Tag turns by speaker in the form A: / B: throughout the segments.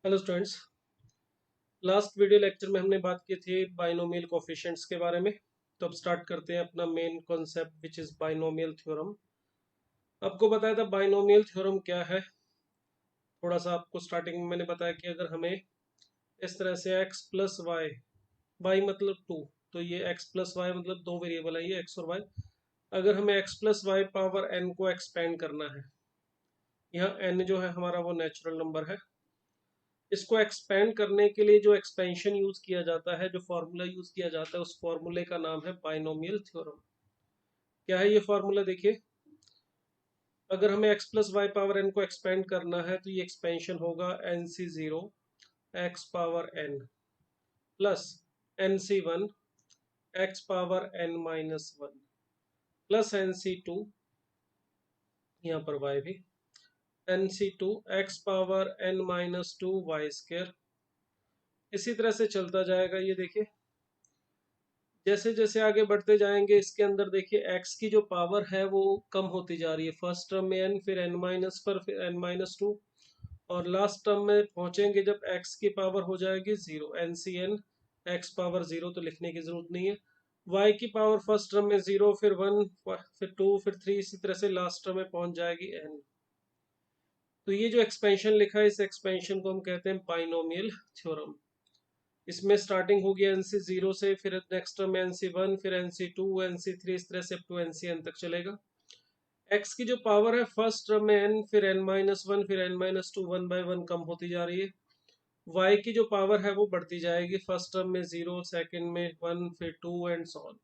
A: Hello students. Last video lecture में हमने बात की थी बाइनोमियल कोफिशिएंट्स के बारे में। तो अब स्टार्ट करते हैं अपना main concept which is binomial theorem. आपको बताया था बाइनोमियल थ्योरम क्या है। थोड़ा सा आपको स्टार्टिंग में मैंने बताया कि अगर हमें इस तरह से x प्लस वाई, वाई मतलब 2, तो ये x प्लस वाई मतलब दो वेरिएबल है ये x और y। अगर हमें x plus y power n को एक्सपेंड करना है, यहाँ n जो है हमारा वो नेचुरल नंबर है। इसको एक्सपेंड करने के लिए जो एक्सपेंशन यूज किया जाता है, जो फॉर्मूला यूज किया जाता है, उस फॉर्मूले का नाम है बाइनोमियल थ्योरम। क्या है ये फॉर्मूला? देखिए, अगर हमें x plus y power n को एक्सपेंड करना है तो ये एक्सपेंशन होगा एन सी zero x power n plus n सी one x power n minus one plus n सी टू, यहाँ पर y भी, एन सी two x power n minus two y square. इसी तरह से चलता जाएगा। ये देखिए, जैसे जैसे आगे बढ़ते जाएंगे इसके अंदर देखिए x की जो पावर है वो कम होती जा रही है। फर्स्ट टर्म में n, फिर n माइनस पर, फिर n माइनस टू, और लास्ट टर्म में पहुंचेंगे जब x की पावर हो जाएगी जीरो, एन सी एन एक्स पावर जीरो, तो लिखने की जरूरत नहीं है। y की पावर फर्स्ट टर्म में जीरो, फिर वन, फिर टू, फिर थ्री, इसी तरह से लास्ट टर्म में पहुंच जाएगी n। तो ये जो एक्सपेंशन लिखा है, इस एक्सपेंशन को हम कहते हैं बाइनोमियल थ्योरम। इसमें स्टार्टिंग होगी एन सी जीरो से, फिर नेक्स्ट टर्म एन सी वन, फिर एन सी टू, एन सी थ्री, इस तरह से up to N C N तक चलेगा। एक्स की जो पावर है फर्स्ट टर्म में एन, फिर एन माइनस वन, फिर N minus two, one by one कम होती जा रही है। वाई की जो पावर है वो बढ़ती जाएगी, फर्स्ट टर्म में जीरो, सेकंड में वन, फिर टू एंड सो ऑन।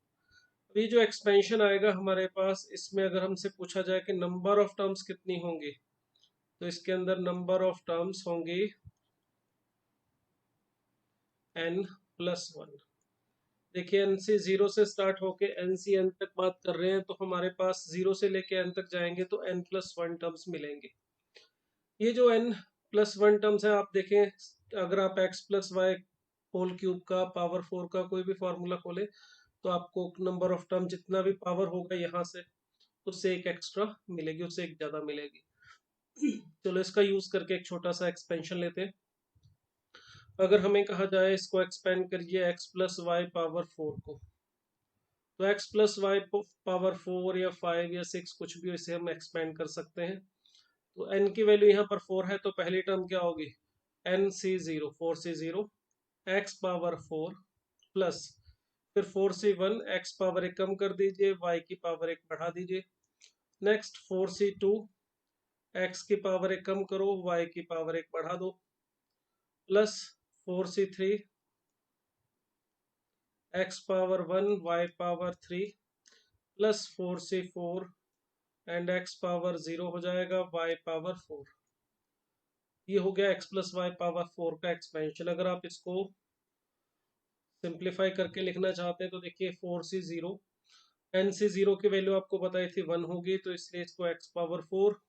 A: ये जो एक्सपेंशन आएगा हमारे पास, इसमें अगर हमसे पूछा जाए कि नंबर ऑफ टर्म्स कितनी होंगी, तो इसके अंदर नंबर ऑफ टर्म्स होंगी एन प्लस वन। देखिए, एन से जीरो से स्टार्ट होके एन सी एन तक बात कर रहे हैं, तो हमारे पास जीरो से लेके एन तक जाएंगे तो एन प्लस वन टर्म्स मिलेंगे। ये जो एन प्लस वन टर्म्स है, आप देखें, अगर आप x plus y whole cube का पावर फोर का कोई भी फॉर्मूला खोले तो आपको नंबर ऑफ टर्म जितना भी पावर होगा यहाँ से, उससे एक एक्स्ट्रा मिलेगी, उससे एक ज्यादा मिलेगी। चलो इसका यूज करके एक छोटा सा एक्सपेंशन लेते हैं। अगर हमें कहा जाए इसको एक्सपेंड करिए x plus y power four को, तो x plus y power four या फाइव या सिक्स, कुछ भी इसे हम एक्सपेंड कर सकते हैं। तो n की वैल्यू यहाँ पर फोर है, तो पहली टर्म क्या होगी? एन सी zero, four C zero x power four plus, फिर four C one, x power एक कम कर दीजिए, y की पावर एक बढ़ा दीजिए। Next four c two, x की पावर एक कम करो, y की पावर एक बढ़ा दो, plus four c three x power one, y power three, plus four c four and x power zero हो जाएगा, y पावर फोर। ये हो गया x plus y power four का एक्सपेंशन। अगर आप इसको सिंप्लीफाई करके लिखना चाहते हैं तो देखिए, फोर सी जीरो, एन सी जीरो की वैल्यू आपको बताई थी वन होगी, तो इसलिए इसको x power four,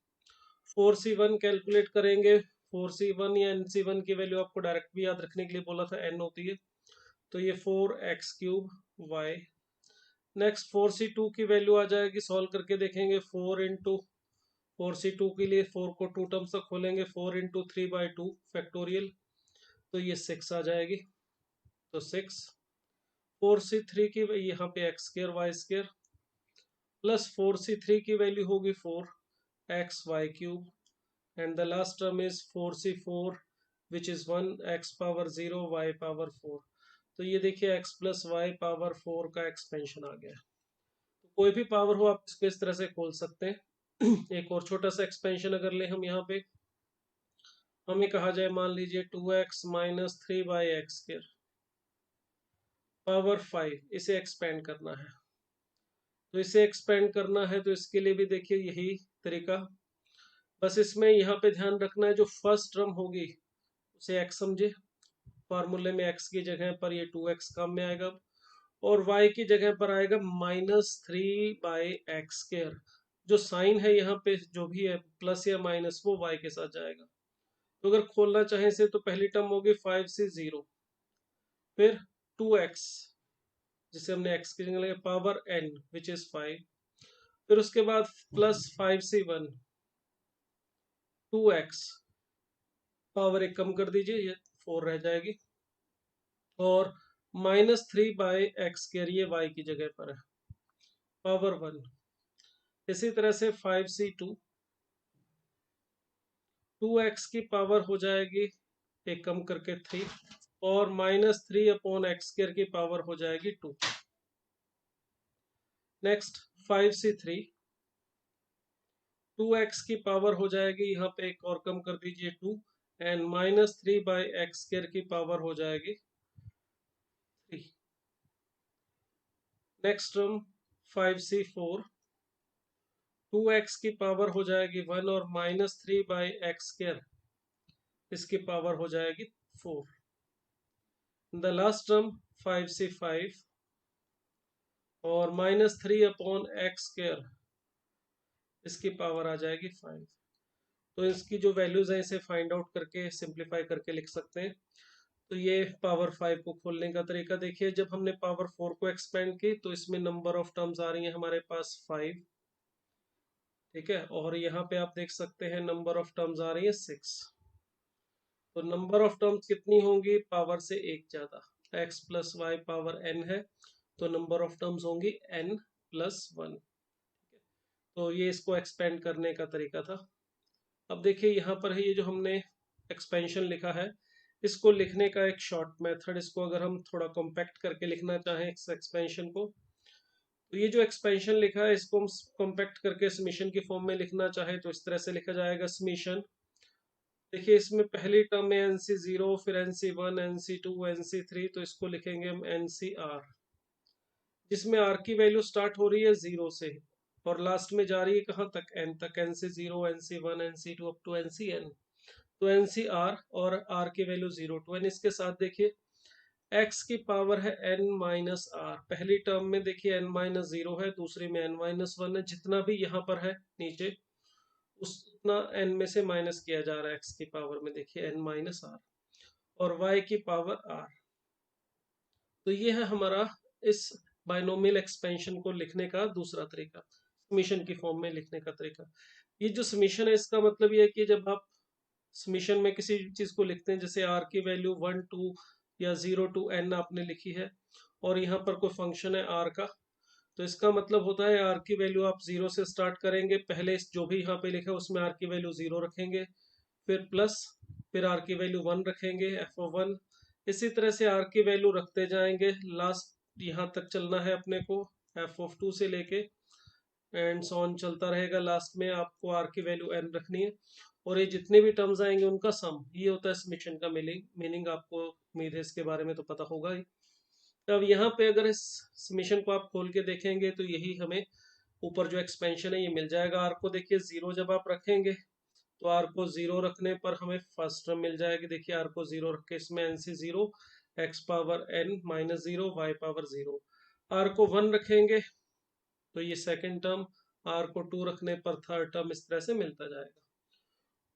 A: four C one calculate करेंगे। फोर सी वन या एन सी वन की वैल्यू आपको डायरेक्ट भी याद रखने के लिए बोला था, n होती है, तो ये four x cube y. Next four c two की वैल्यू आ जाएगी, सॉल्व करके देखेंगे, four into, four c two के लिए फोर को टू टर्म्स तक खोलेंगे, four into three by two factorial, तो ये सिक्स आ जाएगी। तो सिक्स, फोर सी थ्री की यहाँ पे x square y square, plus four c three की वैल्यू होगी four x y cube, and the last term is four c four which is one, x power zero, y power four. तो ये देखिए x plus y power four का expansion आ गया। तो कोई भी पावर हो आप इसको इस तरह से खोल सकते हैं। एक और छोटा सा एक्सपेंशन अगर ले हम यहाँ पे, हमें कहा जाए, मान लीजिए two x minus three by x square power five, इसे एक्सपेंड करना है। तो इसे एक्सपेंड करना है तो इसके लिए भी देखिए यही तरीका, बस इसमें यहाँ पे ध्यान रखना है जो फर्स्ट टर्म होगी उसे x समझे, फार्मूले में x की जगह पर ये टू एक्स काम में आएगा, और y की जगह पर आएगा minus three by x square. जो साइन है यहाँ पे जो भी है प्लस या माइनस, वो y के साथ जाएगा। तो अगर खोलना चाहे से तो पहली टर्म होगी फाइव से जीरो, फिर टू एक्स, जिसे हमने एक्स की जगह लगा, power n which is five, फिर उसके बाद प्लस फाइव से वन, टू एक्स, पावर एक कम कर दीजिए, ये 4 रह जाएगी। और -3/x² ये y की जगह पर है, पावर 1। इसी तरह से 5c2, 2x की पावर हो जाएगी एक कम करके 3, और -3/x² की पावर हो जाएगी 2। नेक्स्ट 5c3, 2x की पावर हो जाएगी, यहाँ पे एक और कम कर दीजिए 2, एंड -3/x² की पावर हो जाएगी 3। नेक्स्ट टर्म 5c4, 2x की पावर हो जाएगी 1, और -3/x² इसकी पावर हो जाएगी 4। द लास्ट टर्म 5c5, और -3/x² इसकी पावर आ जाएगी 5। तो इसकी जो वैल्यूज हैं इसे फाइंड आउट करके सिंप्लीफाई करके लिख सकते हैं। तो ये पावर 5 को खोलने का तरीका देखिए, जब हमने पावर 4 को एक्सपेंड की तो इसमें नंबर ऑफ टर्म्स आ रही है हमारे पास 5, ठीक है, और यहाँ पे आप देख सकते हैं नंबर ऑफ टर्म्स आ रही है 6। तो नंबर ऑफ टर्म्स कितनी होंगी, पावर से एक ज्यादा, x plus y power n है, तो नंबर ऑफ टर्म्स होंगी n+1। तो ये इसको एक्सपेंड करने का तरीका था। अब देखिए यहाँ पर है ये जो हमने एक्सपेंशन लिखा है, इसको लिखने का एक शॉर्ट मेथड, इसको अगर हम थोड़ा कॉम्पैक्ट करके लिखना चाहें इस एक्सपेंशन को, तो ये जो एक्सपेंशन लिखा है इसको हम कॉम्पैक्ट करके समीशन की फॉर्म में लिखना चाहे तो इस तरह से लिखा जाएगा समीशन। देखिए इसमें पहली टर्म में NC0, फिर NC1, NC2, NC3, तो इसको लिखेंगे हम NCR, जिसमें R की वैल्यू स्टार्ट हो रही है 0 से और लास्ट में जा रही है कहाँ तक, n तक, NC0, NC1, NC2 up to NCN। तो NCR और R की वैल्यू 0 to n। इसके साथ देखिए x की पावर है n-r, पहली टर्म में देखिए n-0 है, दूसरी में n-1 है, जितना भी यहाँ पर है नीचे उतना n में से माइनस किया जा रहा है x की पावर में, देखिए n-r, और y की पावर r। तो ये है हमारा इस बाइनोमियल एक्सपेंशन को लिखने का दूसरा तरीका, समीशन की फॉर्म में लिखने का तरीका। ये जो समीशन है इसका मतलब ये है कि जब आप समीशन में किसी चीज को लिखते हैं, जैसे r की वैल्यू 1 2 या 0 to n आपने लिखी है, और यहाँ पर कोई फंक्शन है r का, तो इसका मतलब होता है r की वैल्यू आप 0 से स्टार्ट करेंगे, पहले जो भी यहाँ पे लिखा है उसमें r की वैल्यू 0 रखेंगे, फिर प्लस, फिर r की वैल्यू 1 रखेंगे, f(1), इसी तरह से r की वैल्यू रखते जाएंगे, लास्ट यहाँ तक चलना है अपने को, f(2) से लेके एंड सो ऑन चलता रहेगा, लास्ट में आपको r की वैल्यू n रखनी है, और ये जितने भी टर्म्स आएंगे उनका सम, ये होता है समीशन का मीनिंग आपको उम्मीद है इसके बारे में तो पता होगा ही। अब यहाँ पे अगर इस समीशन को आप खोल के देखेंगे तो यही हमें ऊपर जो एक्सपेंशन है ये मिल जाएगा। आर को देखिए 0 जब आप रखेंगे तो आर को 0 रखने पर हमें फर्स्ट टर्म मिल जाएगी, देखिए आर को 0 रख के इसमें NC0, x power n-0, y power 0। R को 1 रखेंगे तो ये सेकेंड टर्म, आर को 2 रखने पर थर्ड टर्म, इस तरह से मिलता जाएगा।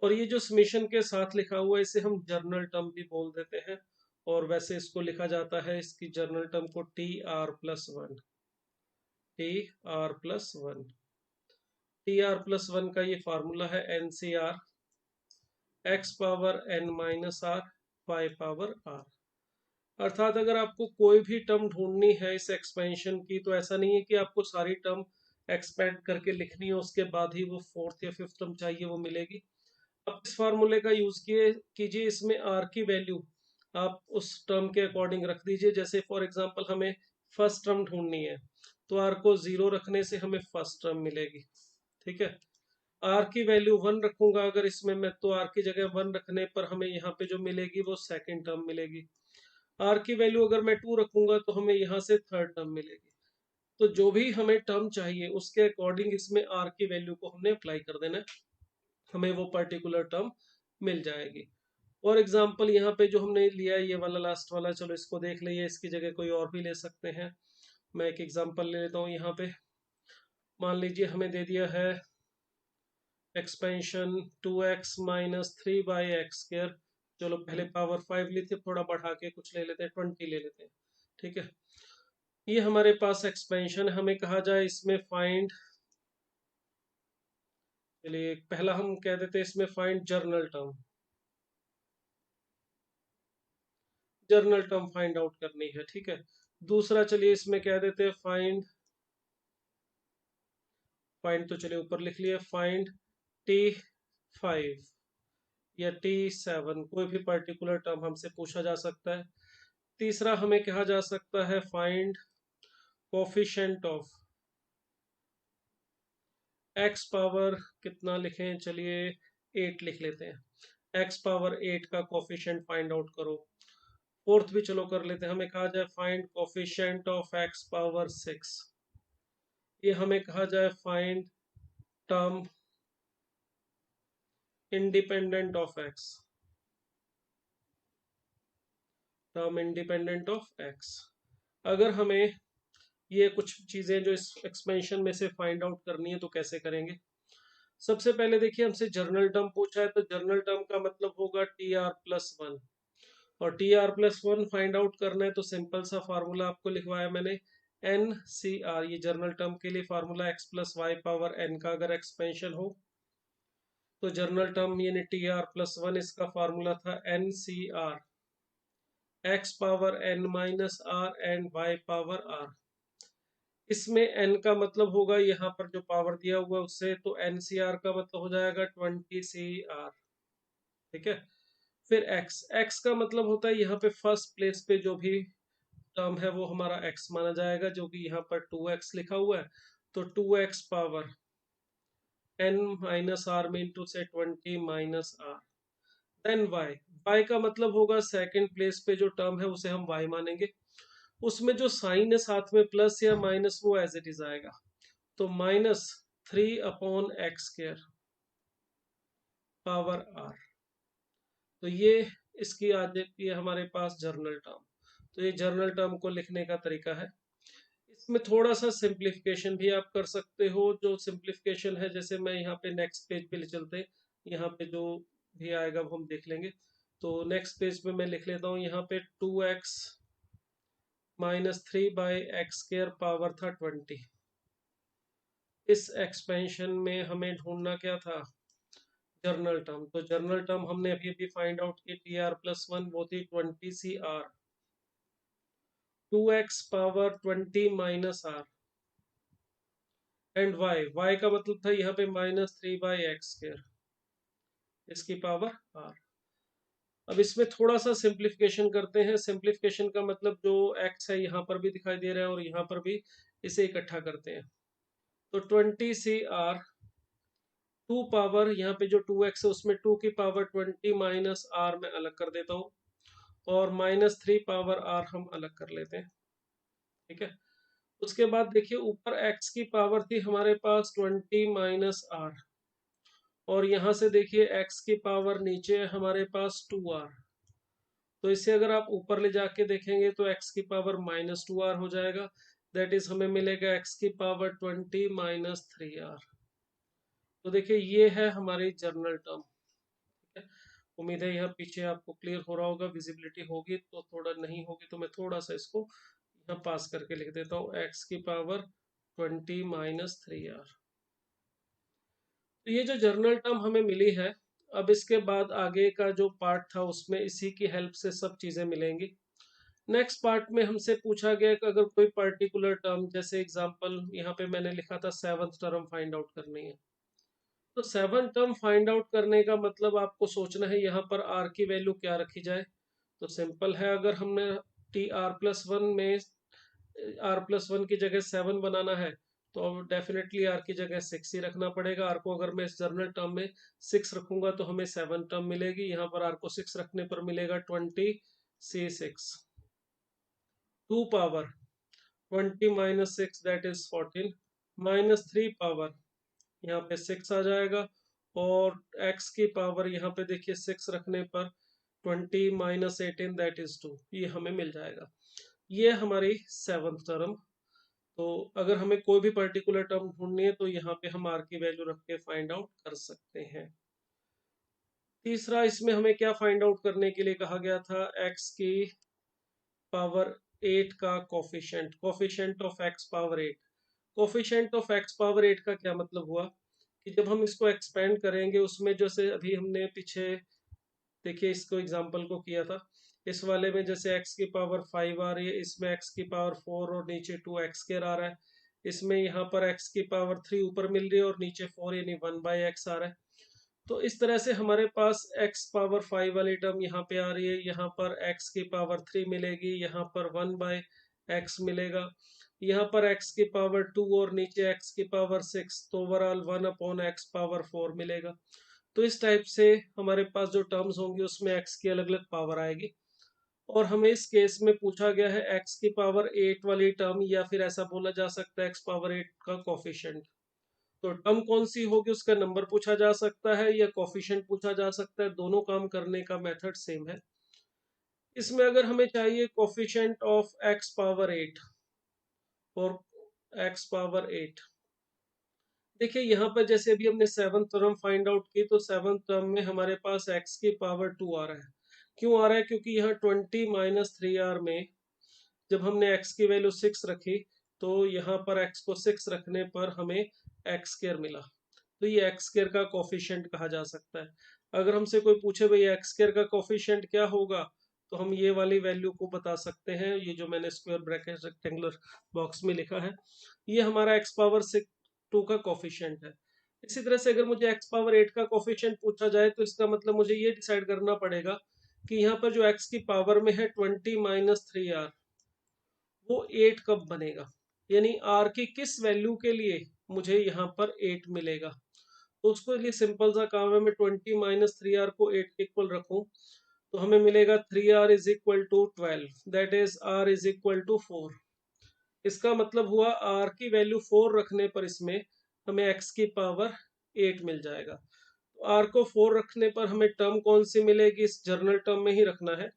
A: और ये जो समीशन के साथ लिखा हुआ है इसे हम जर्नल टर्म भी बोल देते हैं, और वैसे इसको लिखा जाता है इसकी जर्नल टर्म को TR+1, TR+1। TR+1 का ये फार्मूला है NCR, x power n-r, y power r। अर्थात अगर आपको कोई भी टर्म ढूंढनी है इस एक्सपेंशन की, तो ऐसा नहीं है कि आपको सारी टर्म एक्सपेंड करके लिखनी है उसके बाद ही वो फोर्थ या फिफ्थ टर्म चाहिए वो मिलेगी। आप इस फार्मूले का यूज कीजिए, इसमें r की वैल्यू आप उस टर्म के अकॉर्डिंग रख दीजिए। जैसे फॉर एग्जांपल हमें फर्स्ट टर्म ढूंढनी है तो r को 0 रखने से हमें फर्स्ट टर्म मिलेगी, ठीक है। r की वैल्यू 1 रखूंगा अगर इसमें मैं, तो r की जगह 1 रखने पर हमें यहाँ पे जो मिलेगी वो सेकेंड टर्म मिलेगी। r की वैल्यू अगर मैं 2 रखूंगा तो हमें यहाँ से थर्ड टर्म मिलेगी। तो जो भी हमें टर्म चाहिए उसके अकॉर्डिंग इसमें r की वैल्यू को हमने अप्लाई कर देना है, हमें वो पर्टिकुलर टर्म मिल जाएगी। और एग्जांपल यहाँ पे जो हमने लिया है ये वाला लास्ट वाला, चलो इसको देख लिए, इसकी जगह कोई और भी ले सकते हैं। मैं एक एग्जांपल ले लेता हूँ। यहाँ पे मान लीजिए हमें दे दिया है एक्सपेंशन 2x - 3/x²। चलो पहले पावर 5 ली थी, थोड़ा बढ़ा के कुछ ले लेते हैं, 20 ले लेते हैं, ठीक है। ये हमारे पास एक्सपेंशन, हमें कहा जाए इसमें फाइंड, चलिए पहला हम कह देते हैं इसमें find journal term. Journal term find out करनी है, ठीक है। दूसरा चलिए इसमें कह देते हैं फाइंड तो चलिए ऊपर लिख लिया, फाइंड T5 या T7, कोई भी पर्टिकुलर टर्म हमसे पूछा जा सकता है। तीसरा हमें कहा जा सकता है find coefficient of x power कितना लिखें, चलिए 8 लिख लेते हैं। x पावर 8 का कोफिशिएंट फाइंड आउट करो। फोर्थ भी चलो कर लेते हैं, हमें कहा जाए find coefficient of x power 6। ये हमें कहा जाए find term independent of x, term independent of x। अगर हमें ये कुछ चीजें जो इस एक्सपेंशन में से फाइंड आउट करनी है तो कैसे करेंगे। सबसे पहले देखिए हमसे जर्नल टर्म पूछा है, तो जर्नल टर्म का मतलब होगा TR+1, और TR+1 फाइंड आउट करना है तो सिंपल सा फार्मूला आपको लिखवाया मैंने, NCR। ये जर्नल टर्म के लिए फार्मूला x+y पावर n का अगर एक्सपेंशन हो तो जर्नल टर्म यानी TR+1 इसका फार्मूला था NCR, x power n minus r and y power r। इसमें n का मतलब होगा यहाँ पर जो पावर दिया हुआ है उससे, तो NCR का मतलब हो जाएगा 20CR, ठीक है। फिर x का मतलब होता है यहाँ पे फर्स्ट प्लेस पे जो भी टर्म है वो हमारा x माना जाएगा, जो कि यहाँ पर 2x लिखा हुआ है, तो 2x power n minus r में इंटू से 20 माइनस आर। देन y का मतलब होगा सेकंड प्लेस पे जो टर्म है उसे हम y मानेंगे, उसमें जो साइन है साथ में प्लस या माइनस वो एज इट इज आएगा, तो -3/x² पावर r। तो ये इसकी आ जाती है हमारे पास जर्नल टर्म। तो ये जर्नल टर्म को लिखने का तरीका है। इसमें थोड़ा सा सिंप्लीफिकेशन भी आप कर सकते हो। जो सिंप्लीफिकेशन है, जैसे मैं यहाँ पे नेक्स्ट पेज पे ले चलते हैं, यहाँ पे जो भी आएगा वो हम देख लेंगे। तो नेक्स्ट पेज पे मैं लिख लेता हूँ, यहाँ पे 2x माइनस 3/x² पावर था 20। इस एक्सपेंशन में हमें ढूंढना क्या था, जर्नल टर्म। तो जर्नल टर्म हमने अभी अभी फाइंड आउट की, TR+1 वो थी 20CR, 2x power 20 minus r and y का मतलब था यहाँ पे -3/x², इसकी पावर r। अब इसमें थोड़ा सा सिंप्लीफिकेशन करते हैं। सिंप्लीफिकेशन का मतलब जो x है यहाँ पर भी दिखाई दे रहा है और यहाँ पर भी, इसे इकट्ठा करते हैं। तो 20CR 2 पावर, यहाँ पे जो 2x है उसमें 2 की पावर 20 माइनस r में अलग कर देता हूँ, और -3 पावर r हम अलग कर लेते हैं, ठीक है। उसके बाद देखिए ऊपर x की पावर थी हमारे पास 20 माइनस r, और यहाँ से देखिए x की पावर नीचे है हमारे पास 2r। तो इसे अगर आप ऊपर ले जाके देखेंगे तो x की पावर -2r हो जाएगा। दैट इज हमें मिलेगा x की पावर 20 माइनस 3r। तो देखिए ये है हमारी जर्नल टर्म, ठीक है। उम्मीद है यहाँ पीछे आपको क्लियर हो रहा होगा, विजिबिलिटी होगी तो थोड़ा, नहीं होगी तो मैं थोड़ा सा इसको यहाँ पास करके लिख देता हूँ, x की पावर 20 माइनस 3r। तो ये जो जर्नल टर्म हमें मिली है, अब इसके बाद आगे का जो पार्ट था उसमें इसी की हेल्प से सब चीजें मिलेंगी। नेक्स्ट पार्ट में हमसे पूछा गया कि अगर कोई पर्टिकुलर टर्म, जैसे एग्जांपल यहाँ पे मैंने लिखा था 7th टर्म फाइंड आउट करनी है, तो 7th टर्म फाइंड आउट करने का मतलब आपको सोचना है यहाँ पर r की वैल्यू क्या रखी जाए। तो सिंपल है, अगर हमने TR+1 में R+1 की जगह 7 बनाना है तो अब डेफिनेटली r की जगह 6 ही रखना पड़ेगा। r को अगर मैं इस जर्नल टर्म में 6 रखूंगा तो हमें 7 टर्म मिलेगी। यहाँ पर r को 6 रखने पर मिलेगा 20C6, 2 power 20 minus 6 that is 14, -3 power यहाँ पे 6 आ जाएगा, और x की पावर यहाँ पे देखिए 6 रखने पर 20 माइनस 18 दैट इज 2, ये हमें मिल जाएगा। ये हमारी 7th टर्म। तो अगर हमें कोई भी पर्टिकुलर टर्म ढूंढनी है तो यहाँ पे हम r की वैल्यू रख के फाइंड आउट कर सकते हैं। तीसरा, इसमें हमें क्या फाइंड आउट करने के लिए कहा गया था, x की पावर 8 का coefficient, coefficient of x power 8। Coefficient of x power 8 का क्या मतलब हुआ कि जब हम इसको एक्सपेंड करेंगे उसमें, जैसे अभी हमने पीछे देखिए इसको एग्जांपल को किया था, इस वाले में जैसे x की पावर 5 आ रही है, इसमें x की पावर 4 और नीचे 2x² आ रहा है। इसमें यहाँ पर x की पावर 3 ऊपर मिल रही है और नीचे 4 यानी 1/x आ रहा है। तो इस तरह से हमारे पास x पावर 5 वाली टर्म यहाँ पे आ रही है, यहाँ पर x की पावर 3 मिलेगी, यहाँ पर 1/x मिलेगा, यहाँ पर x की पावर 2 और नीचे x की पावर 6, तो ओवरऑल 1/x पावर 4 मिलेगा। तो इस टाइप से हमारे पास जो टर्म्स होंगी उसमें x की अलग अलग पावर आएगी। और हमें इस केस में पूछा गया है x की पावर 8 वाली टर्म, या फिर ऐसा बोला जा सकता है x पावर 8 का कोफिशिएंट। तो टर्म कौन सी होगी उसका नंबर पूछा जा सकता है या कोफिशिएंट पूछा जा सकता है, दोनों काम करने का मेथड सेम है। इसमें अगर हमें चाहिए कोफिशिएंट ऑफ x पावर 8 और x पावर 8, देखिए यहाँ पर जैसे अभी हमने 7th टर्म फाइंड आउट की, तो 7th टर्म में हमारे पास x की पावर 2 आ रहा है। क्यों आ रहा है? क्योंकि यहाँ 20 माइनस 3r में जब हमने x की वैल्यू 6 रखी, तो यहाँ पर x को 6 रखने पर हमें x² मिला। तो ये x² का कोफिशिएंट कहा जा सकता है। अगर हमसे कोई पूछे भाई x² का कोफिशिएंट क्या होगा, तो हम ये वाली वैल्यू को बता सकते हैं। ये जो मैंने स्क्वायर ब्रैकेट रेक्टेंगुलर बॉक्स में लिखा है, ये हमारा x पावर 2 का कोफिशिएंट है। इसी तरह से अगर मुझे x पावर 8 का कोफिशिएंट पूछा जाए, तो इसका मतलब मुझे ये डिसाइड करना पड़ेगा कि यहाँ पर जो x की पावर में है 20 माइनस 3r, वो 8 कब बनेगा, यानी r की किस वैल्यू के लिए मुझे यहाँ पर 8 मिलेगा। तो उसको लिए सिंपल सा काम है, मैं 20 माइनस 3r को 8 के इक्वल रखूं, तो हमें मिलेगा 3r is equal to 12, that is r is equal to 4। इसका मतलब हुआ r की वैल्यू 4 रखने पर इसमें हमें x की पावर 8 मिल जाएगा। तो r को 4 रखने पर हमें टर्म कौन सी मिलेगी, इस जर्नल टर्म में ही रखना है।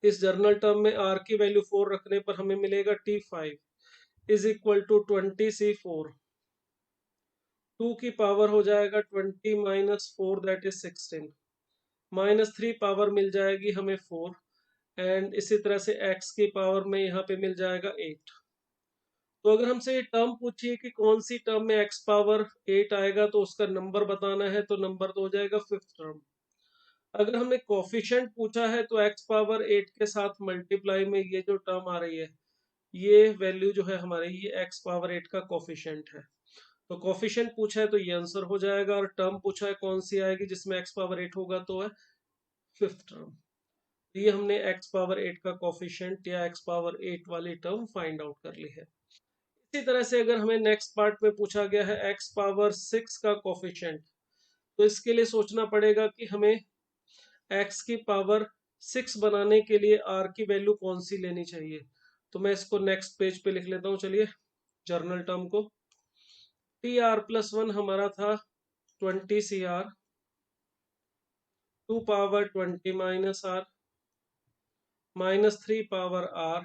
A: इस जर्नल टर्म में r की वैल्यू 4 रखने पर हमें मिलेगा t5 is equal to 20c4। 2 की पावर हो जाएगा 20 minus 4, that is 16, minus 3 power मिल जाएगी हमें 4, एंड इसी तरह से x की पावर में यहाँ पे मिल जाएगा 8। तो अगर हमसे ये टर्म पूछिए कि कौन सी टर्म में x पावर 8 आएगा, तो उसका नंबर बताना है, तो नंबर तो हो जाएगा 5th टर्म। अगर हमें कोफिशिएंट पूछा है, तो x पावर 8 के साथ मल्टीप्लाई में ये जो टर्म आ रही है, ये वैल्यू जो है हमारे, ये x पावर 8 का कोफिशिएंट है। तो कोफिशिएंट पूछा है तो ये आंसर हो जाएगा, और टर्म पूछा है कौन सी आएगी जिसमें x पावर 8 होगा, तो है 5th टर्म। ये हमने x पावर 8 का कोफिशिएंट या x पावर 8 वाली टर्म फाइंड आउट कर ली है। इसी तरह से अगर हमें नेक्स्ट पार्ट में पूछा गया है x पावर 6 का कोफिशिएंट, तो इसके लिए सोचना पड़ेगा कि हमें x की पावर 6 बनाने के लिए r की वैल्यू कौन सी लेनी चाहिए। तो मैं इसको नेक्स्ट पेज पे लिख लेता हूँ, चलिए, जर्नल टर्म को। tr+1 हमारा था 20cr, 2 power 20 minus r, minus 3 power r,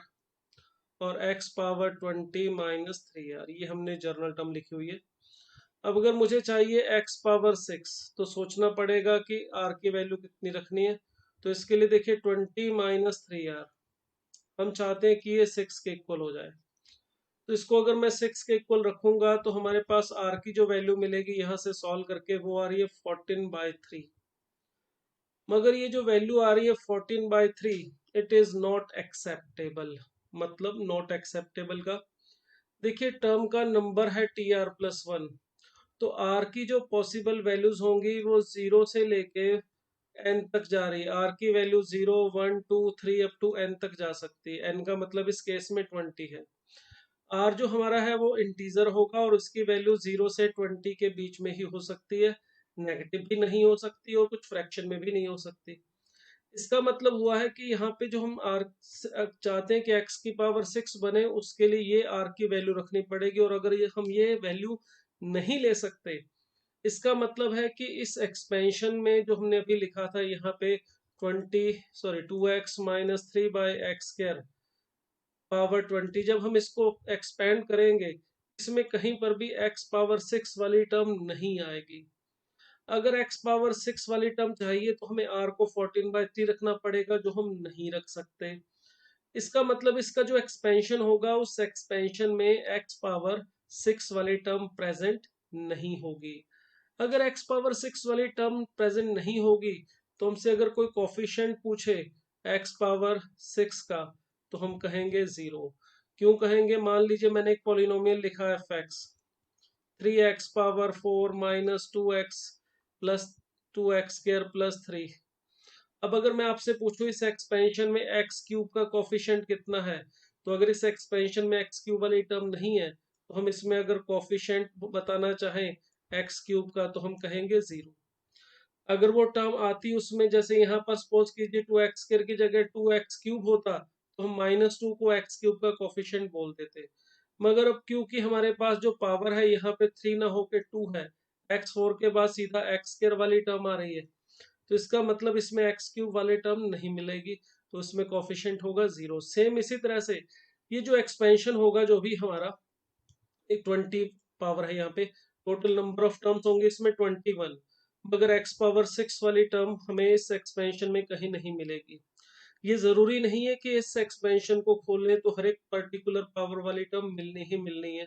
A: और x पावर 20 माइनस 3r, ये हमने जर्नल टर्म लिखी हुई है। अब अगर मुझे चाहिए x पावर 6, तो सोचना पड़ेगा कि r की वैल्यू कितनी रखनी है। तो इसके लिए देखिए 20 माइनस 3r, हम चाहते हैं कि ये 6 के इक्वल हो जाए। तो इसको अगर मैं 6 के इक्वल रखूंगा, तो हमारे पास r की जो वैल्यू मिलेगी यहाँ से सॉल्व करके, वो आ रही है 14/3। मगर ये जो वैल्यू आ रही है 14/3, इट इज नॉट एक्सेप्टेबल। मतलब नॉट एक्सेप्टेबल का, देखिए टर्म का नंबर है tr+1, तो r की जो पॉसिबल वैल्यूज होंगी वो 0 से लेके n तक जा रही है। r की वैल्यू 0, 1, 2, 3 अप टू n तक जा सकती है। n का मतलब इस केस में 20 है। r जो हमारा है वो इंटीजर होगा, और उसकी वैल्यू 0 से 20 के बीच में ही हो सकती है, नेगेटिव भी नहीं हो सकती और कुछ फ्रैक्शन में भी नहीं हो सकती। इसका मतलब हुआ है कि यहाँ पे जो हम r चाहते हैं कि x की पावर 6 बने, उसके लिए ये r की वैल्यू रखनी पड़ेगी। और अगर ये हम ये वैल्यू नहीं ले सकते, इसका मतलब है कि इस एक्सपेंशन में जो हमने अभी लिखा था यहाँ पे 2x माइनस 3/x² पावर 20, जब हम इसको एक्सपेंड करेंगे, इसमें कहीं पर भी x पावर 6 वाली टर्म नहीं आएगी। अगर x पावर 6 वाली टर्म चाहिए, तो हमें r को 14/3 रखना पड़ेगा, जो हम नहीं रख सकते। इसका मतलब इसका जो एक्सपेंशन होगा, उस एक्सपेंशन में x पावर 6 वाली टर्म प्रेजेंट नहीं होगी। अगर x पावर 6 वाली टर्म प्रेजेंट नहीं होगी, तो हमसे अगर कोई कोफिशिएंट पूछे x पावर 6 का तो हम कहेंगे 0। क्यों कहेंगे? मान लीजिए मैंने एक पॉलिनोमियल लिखा है fx, 3x power 4 minus 2x plus 2x square plus 3। अब अगर मैं आपसे पूछूं इस एक्सपेंशन में एक्स क्यूब का कोफिशिएंट कितना है, तो अगर इस एक्सपेंशन में एक्स क्यूब वाली टर्म नहीं है तो हम इसमें अगर कोफिशिएंट बताना चाहें एक्स क्यूब का तो हम कहेंगे 0। अगर वो टर्म आती उसमें, जैसे यहाँ पर सपोज कीजिए 2x स्क्वायर की जगह 2x क्यूब होता तो हम -2 को x क्यूब का कोफिशिएंट बोल देते। मगर अब क्योंकि हमारे पास जो पावर है यहाँ पे 3 ना होके 2 है, x4 के बाद सीधा x स्क्वायर वाली टर्म आ रही है, तो इसका मतलब इसमें एक्स क्यूब वाले टर्म नहीं मिलेगी, तो इसमें कोफिशिएंट होगा 0। सेम इसी तरह से ये जो एक्सपेंशन होगा जो भी हमारा, एक 20 पावर है यहाँ पे, टोटल नंबर ऑफ टर्म्स होंगे इसमें 21, मगर एक्स पावर 6 वाली टर्म हमें इस एक्सपेंशन में कहीं नहीं मिलेगी। ये जरूरी नहीं है कि इस एक्सपेंशन को खोलें तो हर एक पर्टिकुलर पावर वाली टर्म मिलनी ही मिलनी है।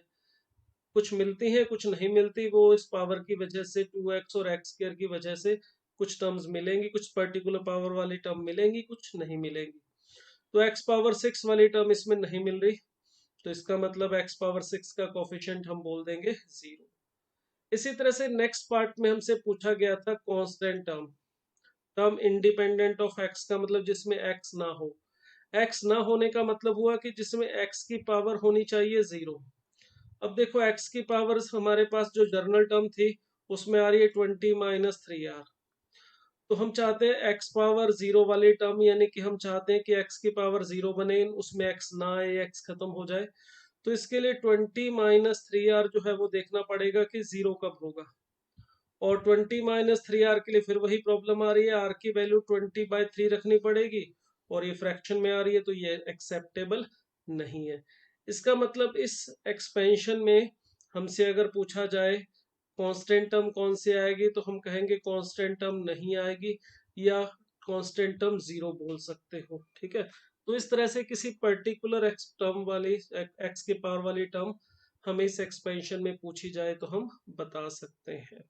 A: कुछ मिलती हैं कुछ नहीं मिलती, वो इस पावर की वजह से 2x और x स्क्वायर की वजह से कुछ टर्म्स मिलेंगी, कुछ पर्टिकुलर पावर वाली टर्म मिलेंगी, कुछ नहीं मिलेंगी। तो x पावर 6 वाली टर्म इसमें नहीं मिल रही, तो इसका मतलब x पावर 6 का कोफिशिएंट हम बोल देंगे 0। इसी तरह से नेक्स्ट पार्ट में हमसे पूछा गया था constant term, term independent of x का मतलब जिसमें x ना हो। x ना होने का मतलब हुआ कि जिसमें x की पावर होनी चाहिए 0। अब देखो x की पावर हमारे पास जो जर्नल टर्म थी उसमें आ रही है 20 - 3r, तो हम चाहते हैं x पावर 0 वाली टर्म, यानी कि हम चाहते हैं कि x की पावर 0 बने, उसमें x ना आए, x खत्म हो जाए। तो इसके लिए 20 - 3r जो है वो देखना पड़ेगा कि 0 कब होगा। और 20 - 3r के लिए फिर वही प्रॉब्लम आ रही है, r की वैल्यू 20/3 रखनी पड़ेगी और ये फ्रैक्शन में आ रही है, तो ये एक्सेप्टेबल नहीं है। इसका मतलब इस एक्सपेंशन में हमसे अगर पूछा जाए कांस्टेंट टर्म कौन सी आएगी, तो हम कहेंगे कांस्टेंट टर्म नहीं आएगी, या कांस्टेंट टर्म 0 बोल सकते हो। ठीक है, तो इस तरह से किसी पर्टिकुलर एक्स टर्म वाली, एक्स की पावर वाली टर्म हमें इस एक्सपेंशन में पूछी जाए तो हम बता सकते हैं।